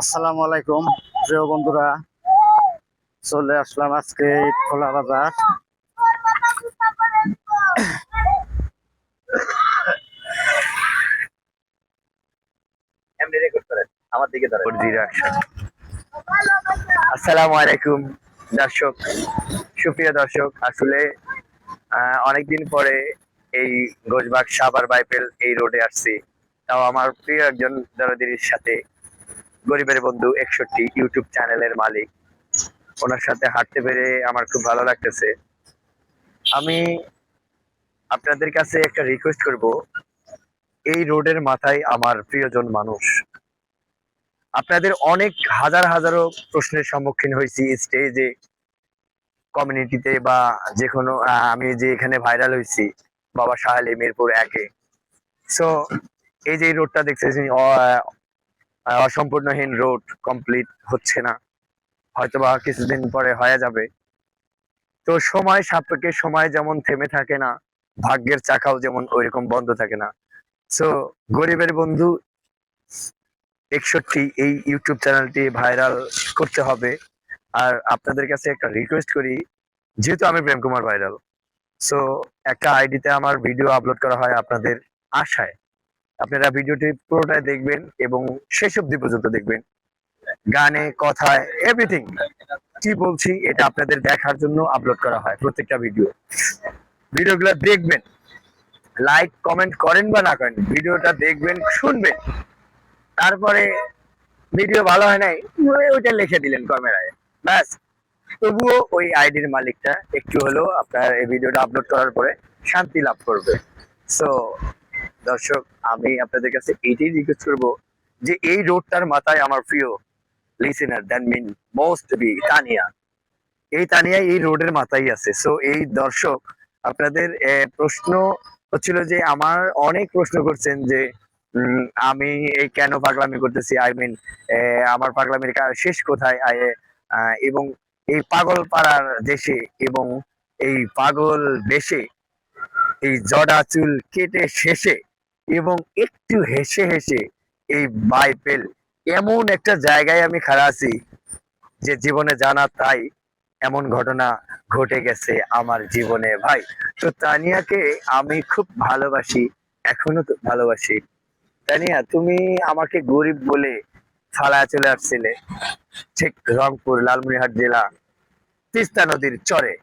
আসসালামু আলাইকুম প্রিয় বন্ধুরা, চলে আসলাম আজকে খোলা বাজার। এমনি রেকর্ড করেন, আমার দিকে ধরেন। আসসালামু আলাইকুম দর্শক, সুপ্রিয় দর্শক। আসলে অনেকদিন পরে এই গোসবাগ সাভার বাইপেল এই রোডে আসছি, তাও আমার প্রিয় একজন দরদির সাথে, গরিবের বন্ধু 61 ইউটিউব চ্যানেলের মালিক, ওনার সাথে হাঁটতে পেরে আমার খুব ভালো লাগতেছে। আমি আপনাদের কাছে একটা রিকোয়েস্ট করব, এই রোডের মাথায় আমার প্রিয়জন মানুষ। আপনাদের অনেক হাজার হাজারো প্রশ্নের সম্মুখীন হয়েছি স্টেজে, কমিউনিটিতে, বা যে কোনো আমি যে এখানে ভাইরাল হয়েছি বাবা সাহালি মিরপুর 1-এ। সো এই যে এই রোডটা দেখতেছি, অসম্পূর্ণহীন রোড, কমপ্লিট হচ্ছে না, হয়তোবা কিছুদিন পরে হয়ে যাবে। তো সময় সাপেক্ষে সময় যেমন থেমে থাকে না, ভাগ্যের চাকাও যেমন ওইরকম বন্ধ থাকে না। সো গরিবের বন্ধু 61 এই ইউটিউব চ্যানেলটি ভাইরাল করতে হবে। আর আপনাদের কাছে একটা রিকোয়েস্ট করি, যেহেতু আমি প্রেম কুমার ভাইরাল, সো একটা আইডিতে আমার ভিডিও আপলোড করা হয় আপনাদের আশায়। আপনারা ভিডিওটি পুরোটাই দেখবেন এবং শেষ অবধি পর্যন্ত দেখবেন। গানে, কথায়, এভরিথিং কি বলছি এটা আপনাদের দেখার জন্য আপলোড করা হয় প্রত্যেকটা ভিডিও। ভিডিওগুলো দেখবেন, লাইক কমেন্ট করেন বা না করেন, ভিডিওটা দেখবেন, শুনবেন, তারপরে ভিডিও ভালো হয় নাই ওইটা লিখে দিলেন ক্যামেরায়, ব্যাস। তবুও ওই আইডির মালিকটা একটু হলেও আপনার এই ভিডিওটা আপলোড করার পরে শান্তি লাভ করবে। সো দর্শক, আমি আপনাদের কাছে এইটাই রিকোয়েস্ট করবো যে এই রোডটার মাথায় আমার প্রিয় লিসেনার দ্যান মিন মোস্ট বি তানিয়া, এই তানিয়া এই রোডের মাথায় আছে। সো এই দর্শক, আপনাদের প্রশ্ন হচ্ছিল যে আমার অনেক প্রশ্ন করছেন যে আমি এই কেন পাগলামি করতেছি, আই মিন আমার পাগলামির শেষ কোথায়, এবং এই পাগল পাড়ার দেশে এবং এই পাগল বেশে, এই জডা চুল কেটে শেষে এবং একটু হেসে হেসে এই বাইপেল এমন একটা জায়গায় আমি খাড়া আছি যে জীবনে জানা তাই এমন ঘটনা ঘটে গেছে আমার জীবনে ভাই। তো তানিয়াকে আমি খুব ভালোবাসি, এখনো তো ভালোবাসি। তানিয়া, তুমি আমাকে গরিব বলে ফালায় চলে আসছিলে ঠিক রংপুর লালমনিরহাট জেলা তিস্তা নদীর চরে।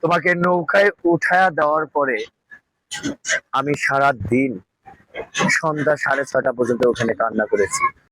তোমাকে নৌকায় উঠায়া দেওয়ার পরে আমি সারা দিন সন্ধ্যা 6:30 পর্যন্ত ওখানে কান্না করেছি।